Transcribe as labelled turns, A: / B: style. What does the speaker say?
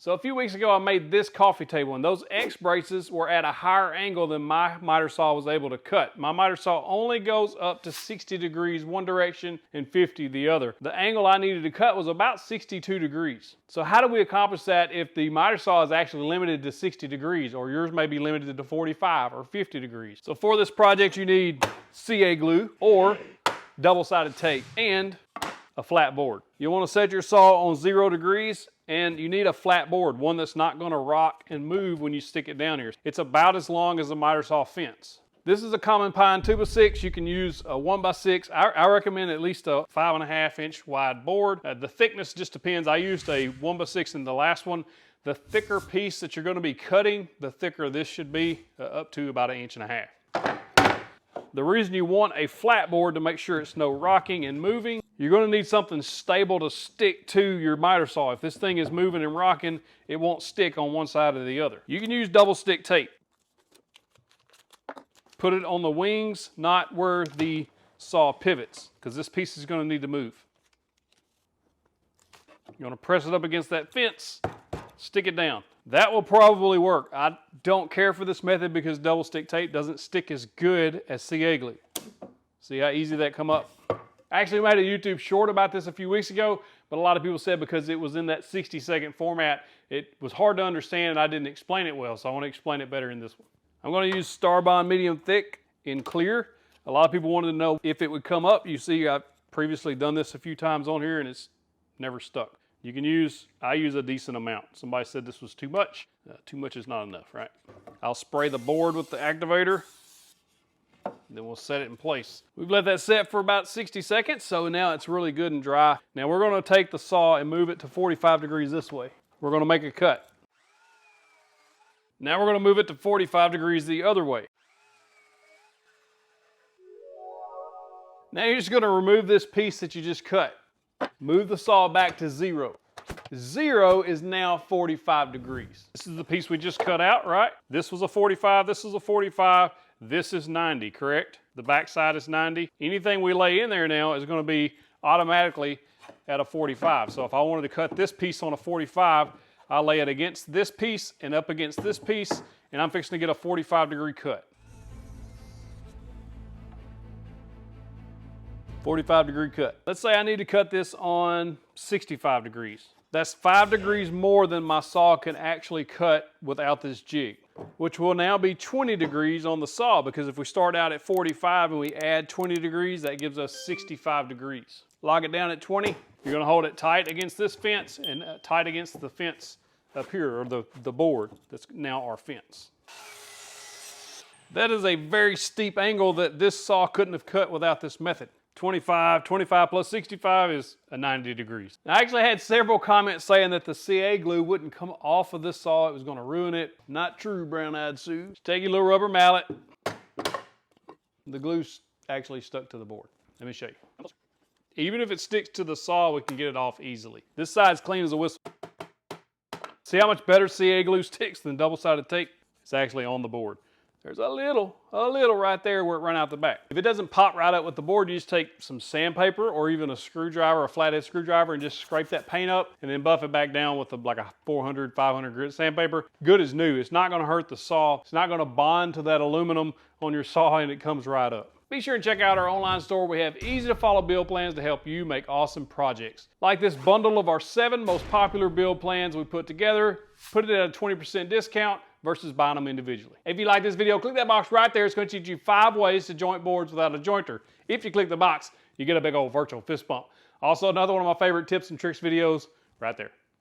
A: So a few weeks ago I made this coffee table, and those X braces were at a higher angle than my miter saw was able to cut. My miter saw only goes up to 60 degrees one direction and 50 the other. The angle I needed to cut was about 62 degrees. So how do we accomplish that if the miter saw is actually limited to 60 degrees, or yours may be limited to 45 or 50 degrees? So for this project you need CA glue or double-sided tape and a flat board. You want to set your saw on 0 degrees, and you need a flat board, one that's not going to rock and move when you stick it down here. It's about as long as a miter saw fence. This is a common pine 2x6. You can use a 1x6. I recommend at least a 5.5 inch wide board. The thickness just depends. I used a 1x6 in the last one. The thicker piece that you're going to be cutting, the thicker this should be, up to about 1.5 inches. The reason you want a flat board to make sure it's no rocking and moving, you're going to need something stable to stick to your miter saw. If this thing is moving and rocking, it won't stick on one side or the other. You can use double stick tape. Put it on the wings, not where the saw pivots, because this piece is going to need to move. You're going to press it up against that fence, stick it down. That will probably work. I don't care for this method because double stick tape doesn't stick as good as CA glue. See how easy that come up? I actually made a YouTube short about this a few weeks ago, but a lot of people said because it was in that 60-second format, it was hard to understand and I didn't explain it well, so I want to explain it better in this one. I'm going to use Starbond medium thick in clear. A lot of people wanted to know if it would come up. You see, I've previously done this a few times on here and it's never stuck. You can use, I use a decent amount. Somebody said this was too much. Too much is not enough, right? I'll spray the board with the activator, then we'll set it in place. We've let that set for about 60 seconds, so now it's really good and dry. Now we're gonna take the saw and move it to 45 degrees this way. We're gonna make a cut. Now we're gonna move it to 45 degrees the other way. Now you're just gonna remove this piece that you just cut. Move the saw back to 0. 0 is now 45 degrees. This is the piece we just cut out, right? This was a 45, this is a 45, this is 90, correct? The back side is 90. Anything we lay in there now is going to be automatically at a 45. So if I wanted to cut this piece on a 45, I lay it against this piece and up against this piece, and I'm fixing to get a 45 degree cut. 45 degree cut. Let's say I need to cut this on 65 degrees. That's 5 degrees more than my saw can actually cut without this jig, which will now be 20 degrees on the saw, because if we start out at 45 and we add 20 degrees, that gives us 65 degrees. Lock it down at 20. You're gonna hold it tight against this fence and tight against the fence up here, or the board that's now our fence. That is a very steep angle that this saw couldn't have cut without this method. 25 plus 65 is a 90 degrees. Now, I actually had several comments saying that the CA glue wouldn't come off of this saw, it was gonna ruin it. Not true, Brown-Eyed Sue. Just take your little rubber mallet. The glue's actually stuck to the board. Let me show you. Even if it sticks to the saw, we can get it off easily. This side's clean as a whistle. See how much better CA glue sticks than double-sided tape? It's actually on the board. There's a little right there where it ran out the back. If it doesn't pop right up with the board, you just take some sandpaper or even a screwdriver, a flathead screwdriver, and just scrape that paint up and then buff it back down with like a 400, 500 grit sandpaper. Good as new. It's not gonna hurt the saw. It's not gonna bond to that aluminum on your saw, and it comes right up. Be sure and check out our online store. We have easy to follow build plans to help you make awesome projects. Like this bundle of our 7 most popular build plans we put together, put it at a 20% discount versus buying them individually. If you like this video, click that box right there. It's going to teach you 5 ways to joint boards without a jointer. If you click the box, you get a big old virtual fist bump. Also, another one of my favorite tips and tricks videos right there.